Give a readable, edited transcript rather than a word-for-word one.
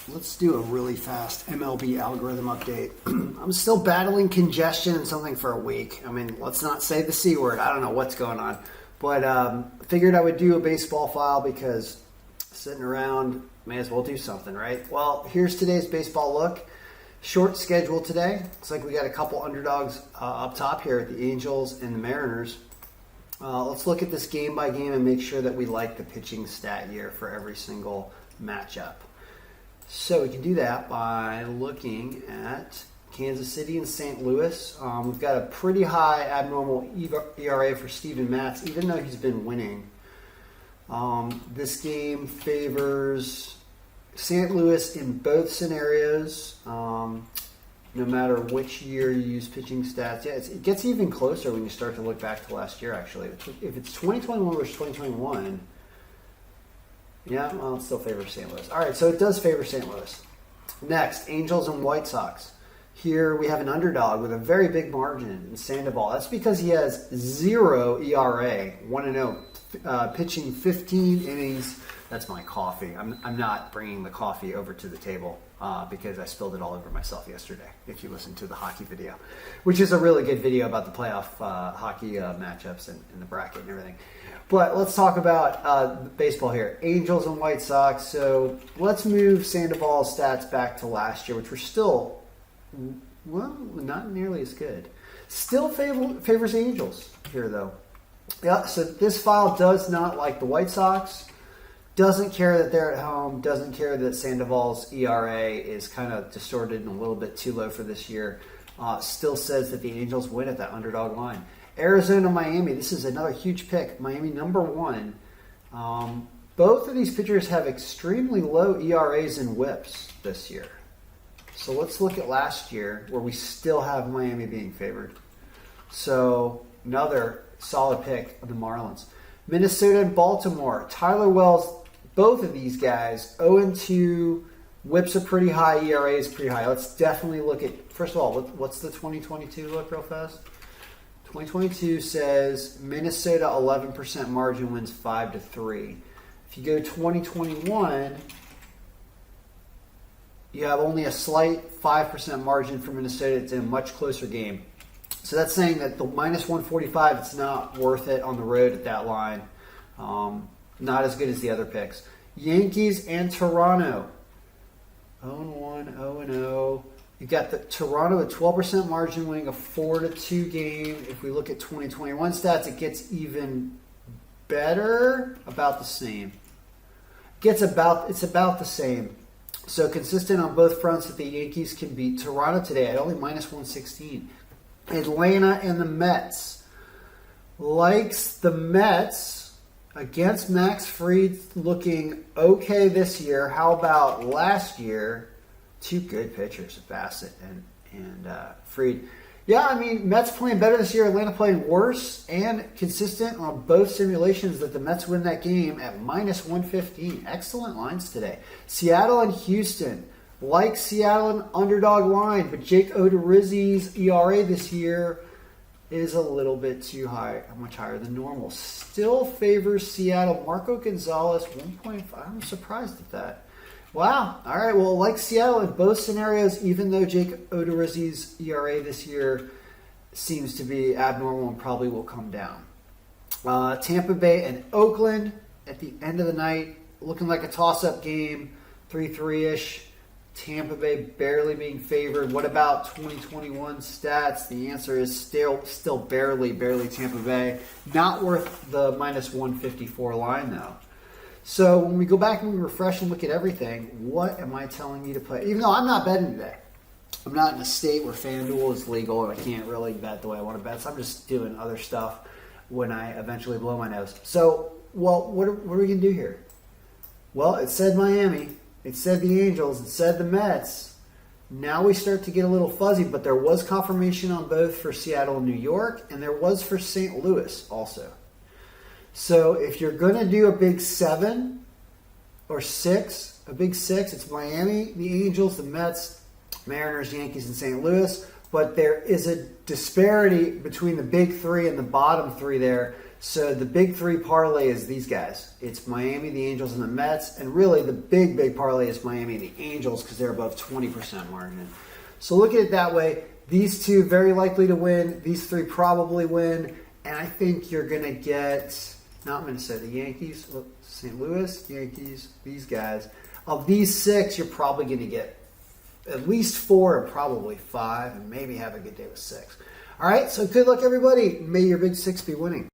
Let's do a really fast MLB algorithm update. I'm still battling congestion and something for a week. I mean, let's not say the C word. I don't know what's going on. But figured I would do a baseball file because sitting around, may as well do something, right? Well, here's today's baseball look. Short schedule today. Looks like we got a couple underdogs up top here at the Angels and the Mariners. Let's look at this game by game and make sure that we like the pitching stat year for every single matchup. So we can do that by looking at Kansas City and St. Louis. We've got a pretty high abnormal ERA for Steven Matz, even though he's been winning. This game favors St. Louis in both scenarios, no matter which year you use pitching stats. Yeah, it gets even closer when you start to look back to last year, actually. If it's 2021 versus 2021... yeah, well, it still favors St. Louis. All right, so it does favor St. Louis. Next, Angels and White Sox. Here we have an underdog with a very big margin in Sandoval. That's because he has 0 ERA, 1-0, pitching 15 innings. That's my coffee. I'm not bringing the coffee over to the table because I spilled it all over myself yesterday, if you listen to the hockey video, which is a really good video about the playoff hockey matchups and the bracket and everything. But let's talk about baseball here. Angels and White Sox. So let's move Sandoval's stats back to last year, which were still, well, not nearly as good. Still favors Angels here, though. Yeah, so this file does not like the White Sox. Doesn't care that they're at home. Doesn't care that Sandoval's ERA is kind of distorted and a little bit too low for this year. Still says that the Angels win at that underdog line. Arizona, Miami. This is another huge pick. Miami number 1. Both of these pitchers have extremely low ERAs and WHIPs this year. So let's look at last year where we still have Miami being favored. So another solid pick of the Marlins. Minnesota and Baltimore. Tyler Wells, both of these guys, 0-2. WHIPs are pretty high. ERA is pretty high. Let's definitely look at, first of all, what's the 2022 look real fast? 2022 says Minnesota 11% margin wins 5-3. If you go 2021, you have only a slight 5% margin for Minnesota. It's in a much closer game. So that's saying that the minus 145, it's not worth it on the road at that line. Not as good as the other picks. Yankees and Toronto. 0-1, 0-0. You've got the Toronto at 12% margin winning a 4-2 game. If we look at 2021 stats, it gets even better, about the same. It's about the same. So consistent on both fronts that the Yankees can beat Toronto today at only minus 116. Atlanta and the Mets. Likes the Mets against Max Fried looking okay this year. How about last year? Two good pitchers, Bassett and Fried. Yeah, I mean, Mets playing better this year, Atlanta playing worse, and consistent on both simulations that the Mets win that game at minus 115. Excellent lines today. Seattle and Houston. Like Seattle, an underdog line, but Jake Odorizzi's ERA this year is a little bit too high, much higher than normal. Still favors Seattle. Marco Gonzalez, 1.5. I'm surprised at that. Wow. All right. Well, like Seattle in both scenarios, even though Jake Odorizzi's ERA this year seems to be abnormal and probably will come down. Tampa Bay and Oakland at the end of the night, looking like a toss-up game, 3-3-ish. Tampa Bay barely being favored. What about 2021 stats? The answer is still barely Tampa Bay. Not worth the minus 154 line, though. So when we go back and we refresh and look at everything, what am I telling you to play? Even though I'm not betting today. I'm not in a state where FanDuel is legal and I can't really bet the way I want to bet. So I'm just doing other stuff when I eventually blow my nose. So, well, what are we going to do here? Well, it said Miami. It said the Angels. It said the Mets. Now we start to get a little fuzzy, but there was confirmation on both for Seattle and New York, and there was for St. Louis also. So if you're going to do a big 7 or 6, a big 6, it's Miami, the Angels, the Mets, Mariners, Yankees, and St. Louis. But there is a disparity between the big 3 and the bottom 3 there. So the big three parlay is these guys. It's Miami, the Angels, and the Mets. And really the big parlay is Miami and the Angels because they're above 20% margin. So look at it that way. These two very likely to win. These three probably win. And I think you're going to get, not going to say the Yankees, St. Louis, Yankees, these guys. Of these six, you're probably going to get at least 4 and probably 5 and maybe have a good day with 6. All right, so good luck, everybody. May your big 6 be winning.